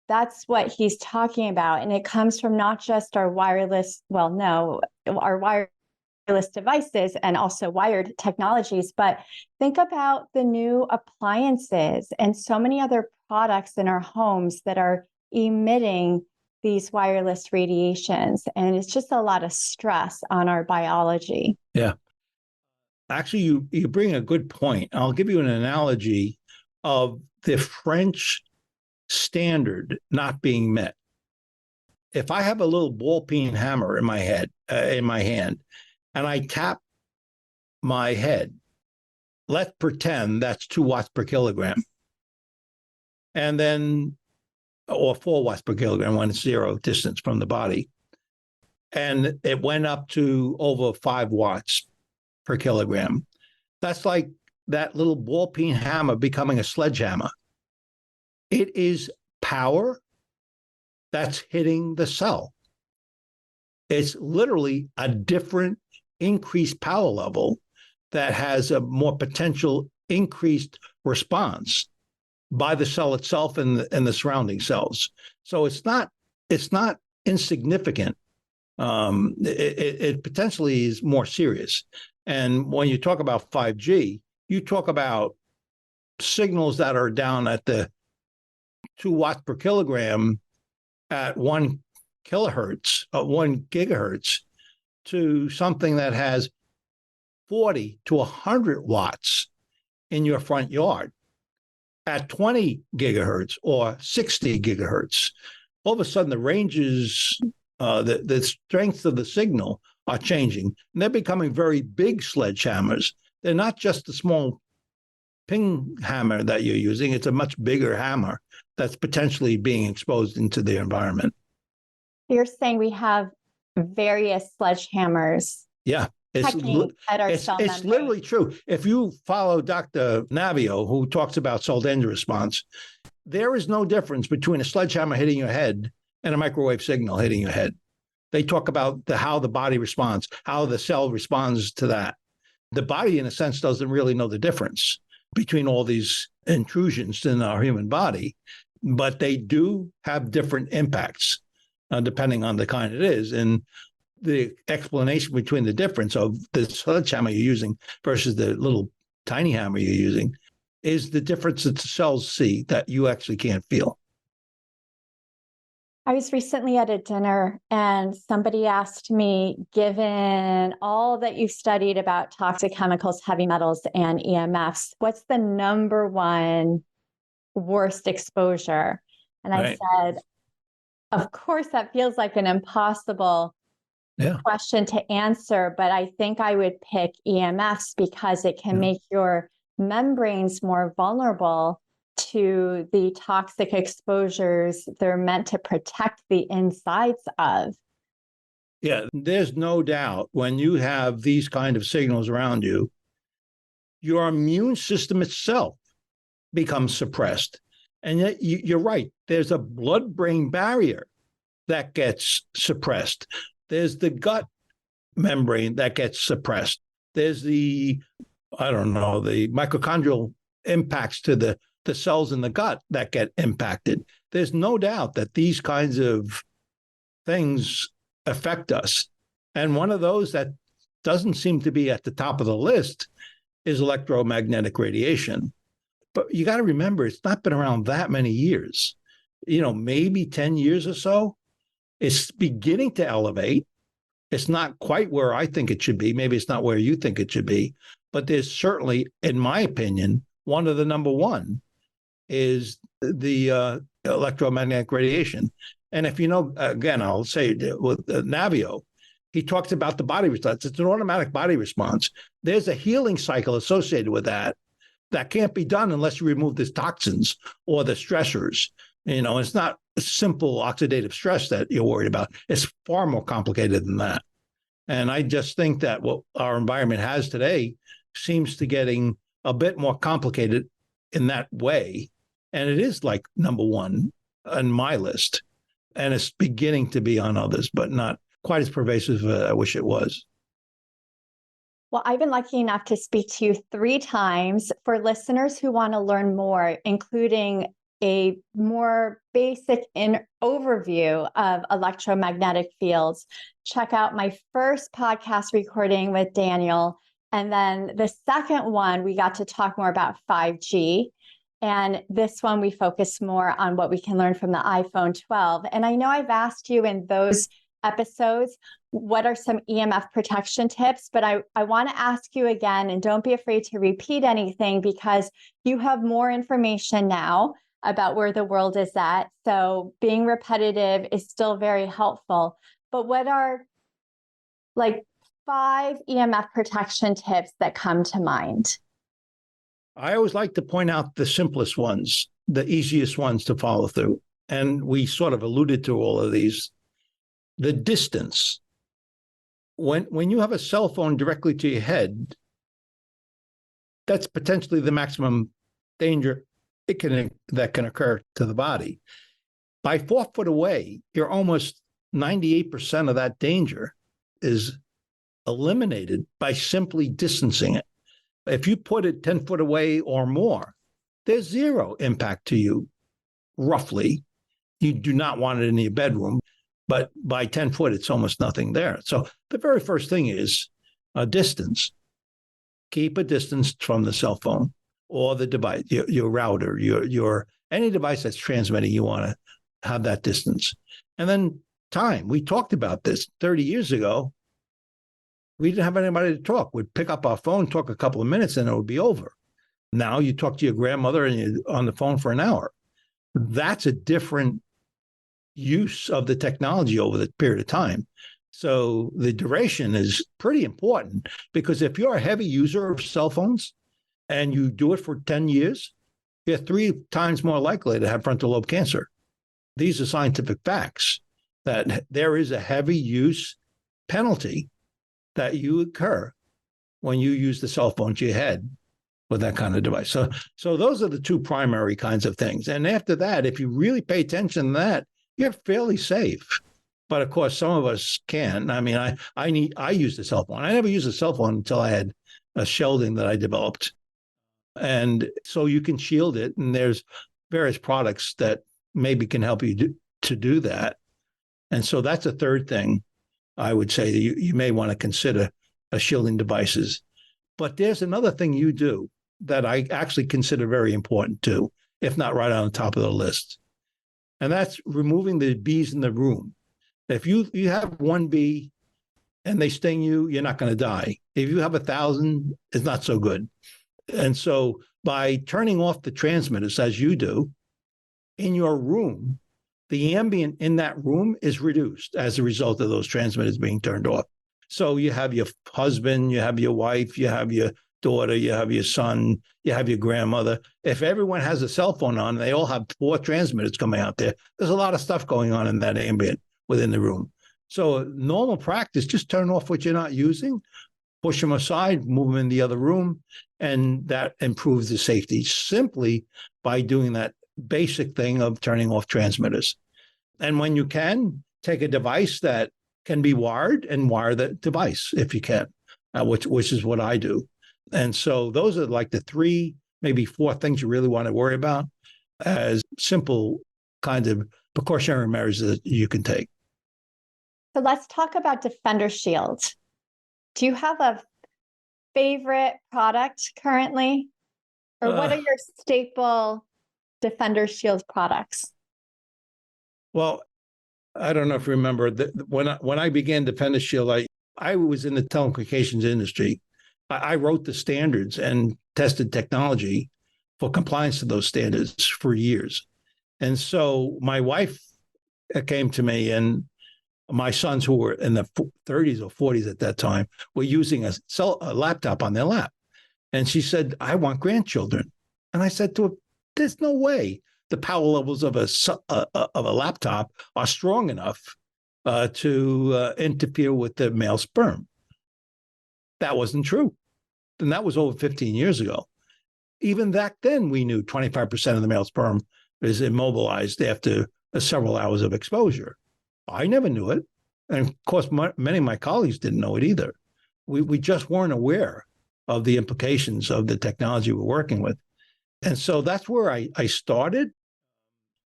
that's what he's talking about. And it comes from not just our our wireless devices and also wired technologies, but think about the new appliances and so many other products in our homes that are emitting these wireless radiations. And it's just a lot of stress on our biology. Yeah. Actually, you bring a good point. I'll give you an analogy of the French standard not being met. If I have a little ball-peen hammer in my hand, and I tap my head, let's pretend that's 2 watts per kilogram. And then, or 4 watts per kilogram when it's zero distance from the body. And it went up to over 5 watts per kilogram. That's like that little ball-peen hammer becoming a sledgehammer. It is power that's hitting the cell. It's literally a different increased power level that has a more potential increased response by the cell itself and the surrounding cells. So it's not insignificant. It potentially is more serious. And when you talk about 5G, you talk about signals that are down at the 2 watts per kilogram at 1 kilohertz, 1 gigahertz, to something that has 40 to 100 watts in your front yard at 20 gigahertz or 60 gigahertz. All of a sudden, the ranges, the strength of the signal are changing. And they're becoming very big sledgehammers. They're not just the small ping hammer that you're using. It's a much bigger hammer that's potentially being exposed into the environment. You're saying we have various sledgehammers. Yeah. It's literally true. If you follow Dr. Navio, who talks about cell danger response, there is no difference between a sledgehammer hitting your head and a microwave signal hitting your head. They talk about how the body responds, how the cell responds to that. The body, in a sense, doesn't really know the difference between all these intrusions in our human body, but they do have different impacts depending on the kind it is. And the explanation between the difference of the sledgehammer you're using versus the little tiny hammer you're using is the difference that the cells see that you actually can't feel. I was recently at a dinner and somebody asked me, given all that you've studied about toxic chemicals, heavy metals, and EMFs, what's the number one worst exposure? And I said, of course, that feels like an impossible question to answer, but I think I would pick EMFs because it can make your membranes more vulnerable to the toxic exposures they're meant to protect the insides of. Yeah, there's no doubt when you have these kind of signals around you, your immune system itself becomes suppressed. And yet you're right, there's a blood-brain barrier that gets suppressed. There's the gut membrane that gets suppressed. There's the mitochondrial impacts to the cells in the gut that get impacted. There's no doubt that these kinds of things affect us. And one of those that doesn't seem to be at the top of the list is electromagnetic radiation. But you got to remember, it's not been around that many years. maybe 10 years or so. It's beginning to elevate. It's not quite where I think it should be. Maybe it's not where you think it should be, but there's certainly, in my opinion, one of the number one is the electromagnetic radiation. And if again, I'll say with Navio, he talks about the body response. It's an automatic body response. There's a healing cycle associated with that can't be done unless you remove the toxins or the stressors. It's not simple oxidative stress that you're worried about. It's far more complicated than that. And I just think that what our environment has today seems to getting a bit more complicated in that way. And it is like number one on my list. And it's beginning to be on others, but not quite as pervasive as I wish it was. Well, I've been lucky enough to speak to you 3 times. For listeners who want to learn more, including a more basic overview of electromagnetic fields, check out my first podcast recording with Daniel. And then the second one, we got to talk more about 5G. And this one, we focus more on what we can learn from the iPhone 12. And I know I've asked you in those episodes, what are some EMF protection tips? But I want to ask you again, and don't be afraid to repeat anything because you have more information now about where the world is at. So being repetitive is still very helpful. But what are 5 EMF protection tips that come to mind? I always like to point out the simplest ones, the easiest ones to follow through. And we sort of alluded to all of these. The distance. When you have a cell phone directly to your head, that's potentially the maximum danger that can occur to the body. By 4 foot away, you're almost 98% of that danger is eliminated by simply distancing it. If you put it 10 foot away or more, there's zero impact to you, roughly. You do not want it in your bedroom, but by 10 foot, it's almost nothing there. So the very first thing is a distance. Keep a distance from the cell phone or the device, your router, your any device that's transmitting, you want to have that distance. And then time. We talked about this 30 years ago. We didn't have anybody to talk. We'd pick up our phone, talk a couple of minutes, and it would be over. Now you talk to your grandmother and you're on the phone for an hour. That's a different use of the technology over the period of time. So the duration is pretty important because if you're a heavy user of cell phones and you do it for 10 years, you're 3 times more likely to have frontal lobe cancer. These are scientific facts that there is a heavy use penalty that you incur when you use the cell phone to your head with that kind of device. So those are the 2 primary kinds of things. And after that, if you really pay attention to that, you're fairly safe. But of course, some of us can. I mean, I use the cell phone. I never used a cell phone until I had a Sheldon that I developed. And so you can shield it. And there's various products that maybe can help you to do that. And so that's a third thing I would say that you may want to consider shielding devices. But there's another thing you do that I actually consider very important too, if not right on the top of the list. And that's removing the bees in the room. If you have 1 bee and they sting you, you're not going to die. If you have 1,000, it's not so good. And so by turning off the transmitters as you do in your room, the ambient in that room is reduced as a result of those transmitters being turned off. So you have your husband, you have your wife, you have your daughter, you have your son, you have your grandmother. If everyone has a cell phone on, they all have 4 transmitters coming out there. There's a lot of stuff going on in that ambient within the room. So normal practice, just turn off what you're not using, push them aside, move them in the other room, and that improves the safety simply by doing that basic thing of turning off transmitters. And when you can, take a device that can be wired and wire the device if you can, which is what I do. And so those are like the 3, maybe 4 things you really want to worry about as simple kinds of precautionary measures that you can take. So let's talk about Defender Shield. Do you have a favorite product currently? Or what are your staple Defender Shield products? Well, I don't know if you remember that when I began Defender Shield, I was in the telecommunications industry. I wrote the standards and tested technology for compliance to those standards for years. And so my wife came to me, and my sons, who were in the 30s or 40s at that time, were using a laptop on their lap. And she said, I want grandchildren. And I said to her, there's no way the power levels of a laptop are strong enough to interfere with the male sperm. That wasn't true. And that was over 15 years ago. Even back then, we knew 25% of the male sperm is immobilized after several hours of exposure. I never knew it. And of course, many of my colleagues didn't know it either. We just weren't aware of the implications of the technology we're working with. And so that's where I started.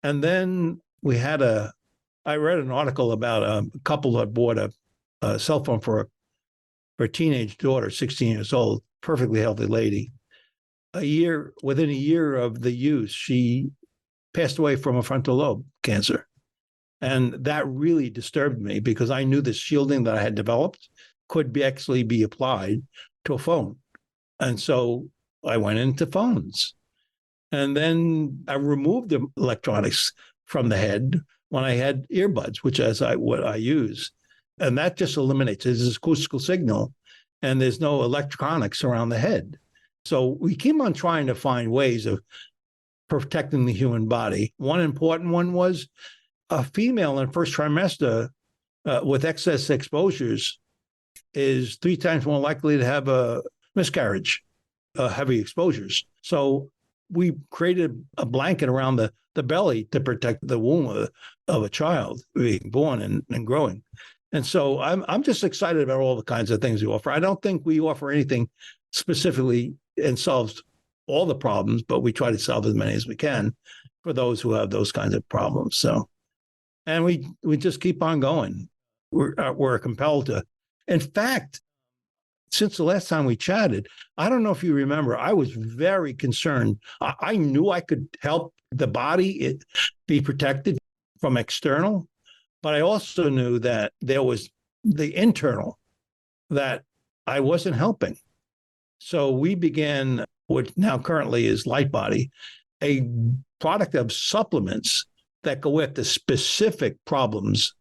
And then I read an article about a couple that bought a cell phone for a teenage daughter, 16 years old, perfectly healthy lady. Within a year of the use, she passed away from a frontal lobe cancer. And that really disturbed me because I knew the shielding that I had developed could actually be applied to a phone. And so I went into phones. And then I removed the electronics from the head when I had earbuds, which is what I use. And that just eliminates it. There's this acoustical signal, and there's no electronics around the head. So we keep on trying to find ways of protecting the human body. One important one was a female in first trimester with excess exposures is 3 times more likely to have a miscarriage, heavy exposures. So we created a blanket around the belly to protect the womb of a child being born and growing. And so I'm just excited about all the kinds of things we offer. I don't think we offer anything specifically and solves all the problems, but we try to solve as many as we can for those who have those kinds of problems. So, and we just keep on going. We're compelled to. In fact, since the last time we chatted, I don't know if you remember, I was very concerned. I knew I could help the body be protected from external, but I also knew that there was the internal that I wasn't helping. So we began what now currently is LightBody, a product of supplements that go after specific problems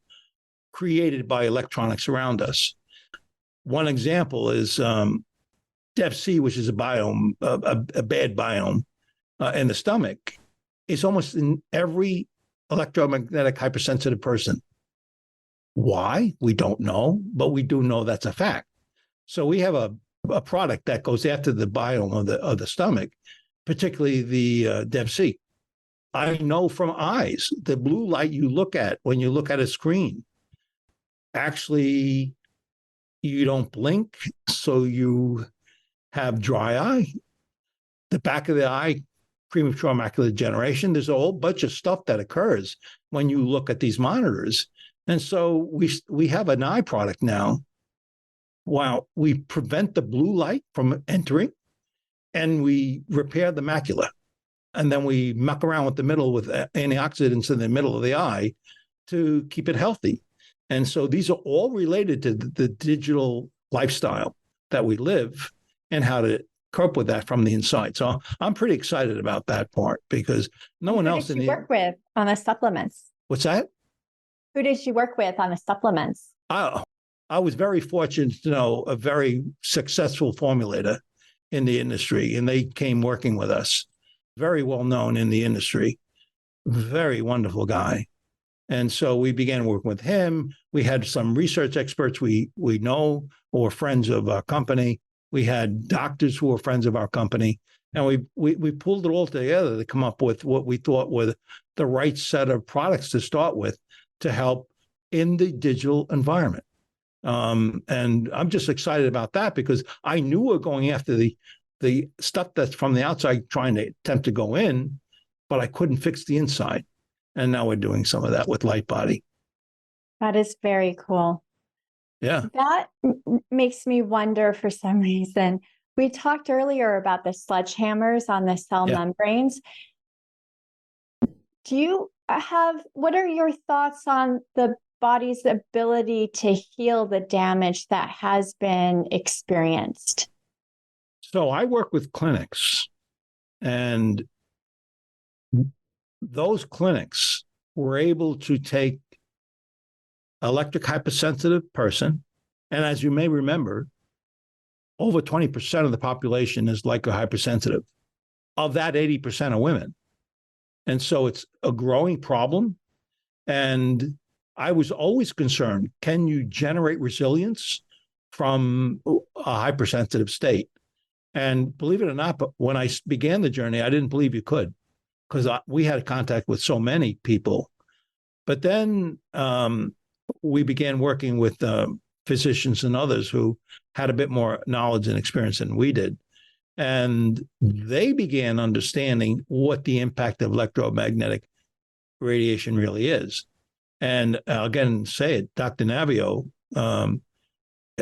created by electronics around us. One example is DEF-C, which is a biome, a bad biome in the stomach, is almost in every electromagnetic hypersensitive person. Why? We don't know, but we do know that's a fact. So we have a product that goes after the biome of the stomach, particularly the DEF-C. I know from eyes, the blue light you look at when you look at a screen, actually, you don't blink, so you have dry eye. The back of the eye, premature macular degeneration. There's a whole bunch of stuff that occurs when you look at these monitors. And so we have an eye product now. Wow, we prevent the blue light from entering, and we repair the macula. And then we muck around with the middle with antioxidants in the middle of the eye to keep it healthy. And so these are all related to the digital lifestyle that we live and how to cope with that from the inside. So I'm pretty excited about that part because no one else in the work with on the supplements. What's that? Who did you work with on the supplements? I was very fortunate to know a very successful formulator in the industry, and they came working with us. Very well known in the industry, very wonderful guy. And so we began working with him. We had some research experts we know who were friends of our company. We had doctors who were friends of our company. And we pulled it all together to come up with what we thought were the right set of products to start with to help in the digital environment. And I'm just excited about that because I knew we were going after the stuff that's from the outside trying to attempt to go in, but I couldn't fix the inside. And now we're doing some of that with LightBody. That is very cool. Yeah. That makes me wonder for some reason. We talked earlier about the sledgehammers on the cell membranes. Do you What are your thoughts on the body's ability to heal the damage that has been experienced? So I work with clinics, and those clinics were able to take electric hypersensitive person, and as you may remember, over 20% of the population is electric hypersensitive. Of that, 80% are women. And so it's a growing problem. And I was always concerned, can you generate resilience from a hypersensitive state? And believe it or not, but when I began the journey, I didn't believe you could, because we had contact with so many people. But then we began working with physicians and others who had a bit more knowledge and experience than we did. And they began understanding what the impact of electromagnetic radiation really is. And again, say it, Dr. Navio,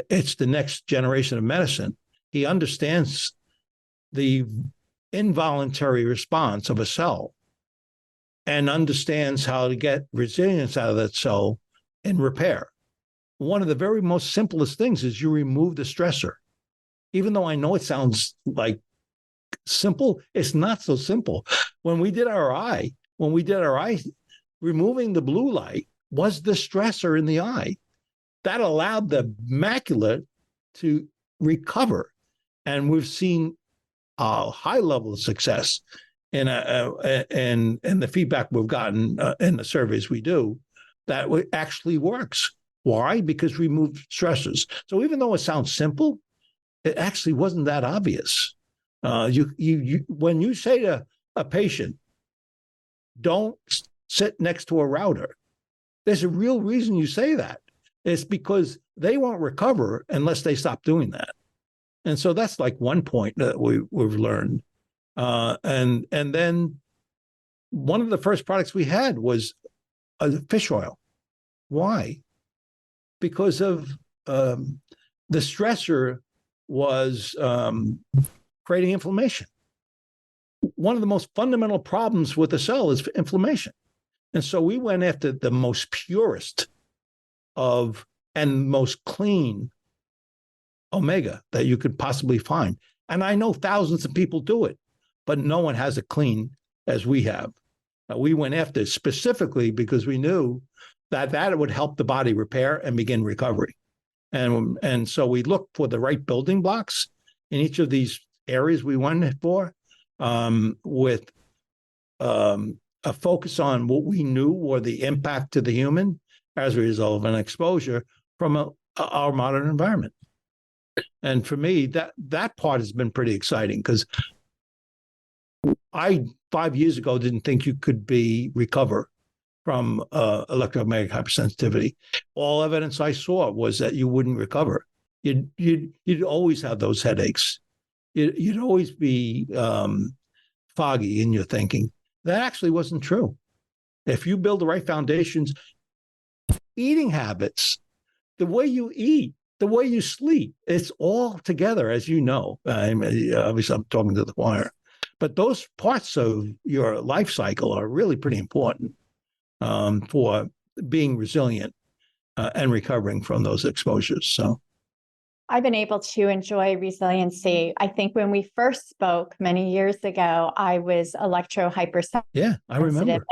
it's the next generation of medicine. He understands the involuntary response of a cell and understands how to get resilience out of that cell and repair. One of the very most simplest things is you remove the stressor. Even though I know it sounds like simple, it's not so simple. When we did our eye, removing the blue light was the stressor in the eye. That allowed the macula to recover. And we've seen a high level of success in the feedback we've gotten in the surveys we do, that it actually works. Why? Because we remove stressors. So even though it sounds simple, it actually wasn't that obvious. When you say to a patient, don't sit next to a router, there's a real reason you say that. It's because they won't recover unless they stop doing that. And so that's like one point that we've learned. And then one of the first products we had was a fish oil. Why? Because of the stressor was creating inflammation. One of the most fundamental problems with the cell is inflammation. And so we went after the most purest of and most clean omega that you could possibly find. And I know thousands of people do it, but no one has it clean as we have. We went after it specifically because we knew that would help the body repair and begin recovery. And so we looked for the right building blocks in each of these areas we went for, with a focus on what we knew were the impact to the human as a result of an exposure from our modern environment. And for me, that part has been pretty exciting, because I 5 years ago didn't think you could recover from electromagnetic hypersensitivity. All evidence I saw was that you wouldn't recover. You'd always have those headaches. You'd always be foggy in your thinking. That actually wasn't true. If you build the right foundations, eating habits, the way you eat, the way you sleep, it's all together, as you know. Obviously, I'm talking to the choir. But those parts of your life cycle are really pretty important for being resilient and recovering from those exposures. So I've been able to enjoy resiliency. I think when we first spoke many years ago, I was electro-hypersensitive. Yeah, I remember.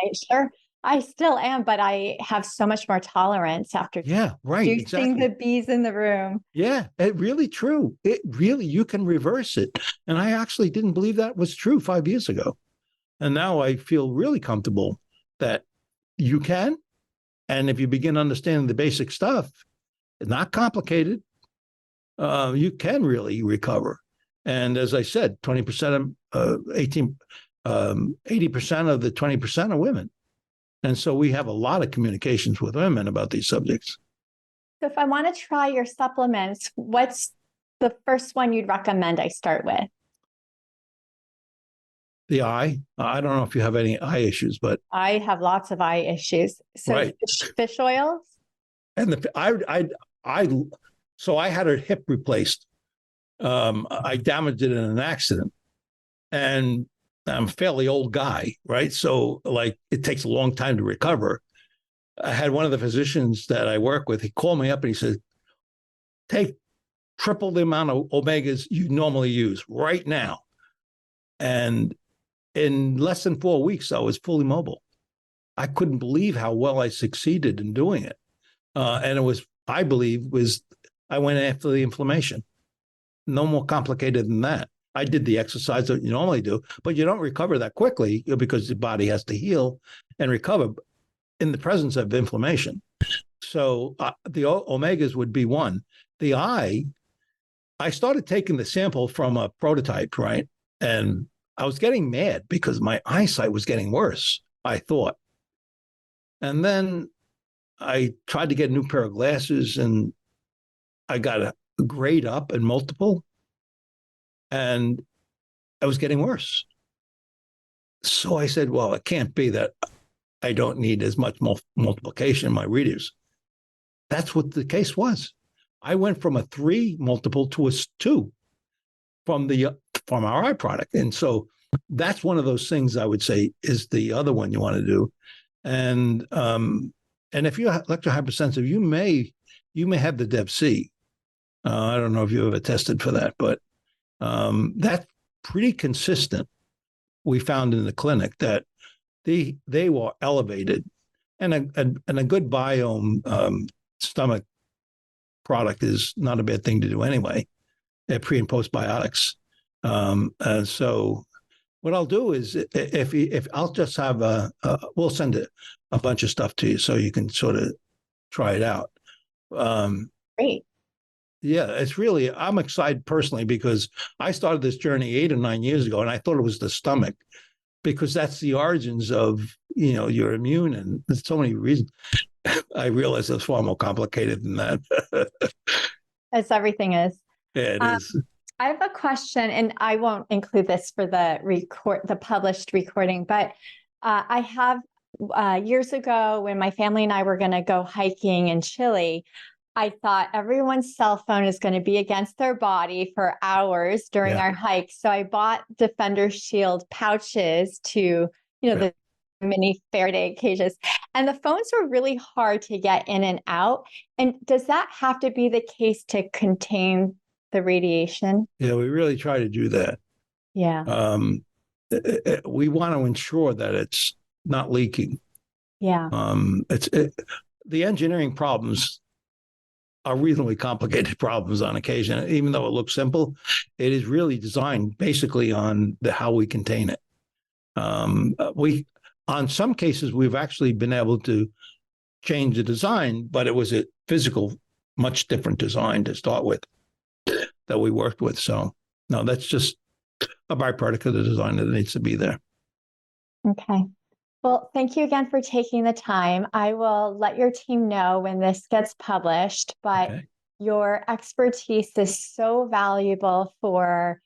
I still am, but I have so much more tolerance after exactly. the bees in the room. Yeah, it really true. It really, you can reverse it. And I actually didn't believe that was true 5 years ago. And now I feel really comfortable that you can. And if you begin understanding the basic stuff, it's not complicated, you can really recover. And as I said, 20% of 80% of the 20% are women. And so we have a lot of communications with women about these subjects. So if I want to try your supplements, what's the first one you'd recommend I start with? The eye. I don't know if you have any eye issues, but I have lots of eye issues. So right. Fish oils? And so I had a hip replaced. I damaged it in an accident. And I'm a fairly old guy, right? So like it takes a long time to recover. I had one of the physicians that I work with, he called me up and he said, take triple the amount of omegas you normally use right now. And in less than 4 weeks, I was fully mobile. I couldn't believe how well I succeeded in doing it. And it was, I believe, I went after the inflammation. No more complicated than that. I did the exercise that you normally do, but you don't recover that quickly because the body has to heal and recover in the presence of inflammation. So the omegas would be one. The eye, I started taking the sample from a prototype, right? And I was getting mad because my eyesight was getting worse, I thought. And then I tried to get a new pair of glasses and I got a grade up in multiple and I was getting worse. So I said, well, it can't be that I don't need as much multiplication in my readers. That's what the case was. I went from a 3 multiple to a 2 from our eye product. And so that's one of those things I would say is the other one you want to do. And if you're electrohypersensitive, you may have the DEB-C. I don't know if you ever tested for that, but that's pretty consistent. We found in the clinic that they were elevated, and a good biome stomach product is not a bad thing to do anyway, at pre and postbiotics. And so what I'll do is if I'll just have we'll send a bunch of stuff to you so you can sort of try it out. Great. Yeah, it's really, I'm excited personally because I started this journey 8 or 9 years ago and I thought it was the stomach because that's the origins of, your immune and there's so many reasons. I realize it's far more complicated than that. As everything is. Yeah, it is. I have a question, and I won't include this for the published recording, but I have years ago when my family and I were going to go hiking in Chile, I thought everyone's cell phone is going to be against their body for hours during our hike. So I bought Defender Shield pouches to, the mini Faraday cages. And the phones were really hard to get in and out. And does that have to be the case to contain the radiation? Yeah, we really try to do that. Yeah. We want to ensure that it's not leaking. Yeah. The engineering problems are reasonably complicated problems on occasion. Even though it looks simple, it is really designed basically on how we contain it. On some cases, we've actually been able to change the design, but it was a physical, much different design to start with that we worked with. So no, that's just a byproduct of the design that needs to be there. Okay. Well, thank you again for taking the time. I will let your team know when this gets published, but your expertise is so valuable for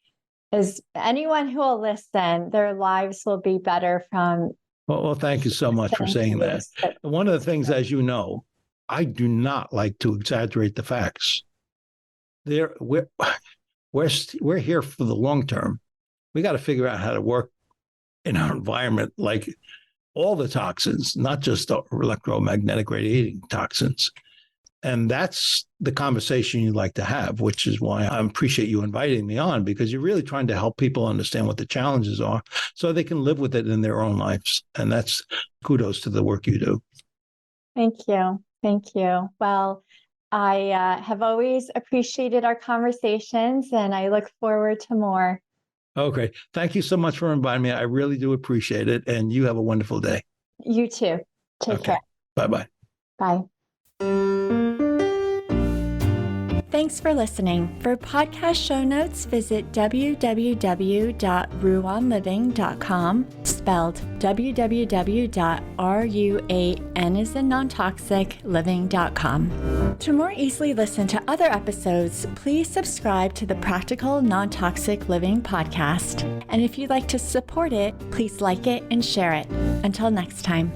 anyone who will listen. Their lives will be better from. Well, thank you so much for saying that. One of the things, as you know, I do not like to exaggerate the facts. We're here for the long term. We got to figure out how to work in our environment, like all the toxins, not just the electromagnetic radiating toxins. And that's the conversation you'd like to have, which is why I appreciate you inviting me on, because you're really trying to help people understand what the challenges are so they can live with it in their own lives. And that's kudos to the work you do. Thank you. Thank you. Well, I have always appreciated our conversations and I look forward to more. Okay. Thank you so much for inviting me. I really do appreciate it. And you have a wonderful day. You too. Take care. Bye-bye. Bye. Thanks for listening. For podcast show notes, visit www.ruanliving.com, spelled www.ruantoxicliving.com. To more easily listen to other episodes, please subscribe to the Practical Nontoxic Living Podcast. And if you'd like to support it, please like it and share it. Until next time.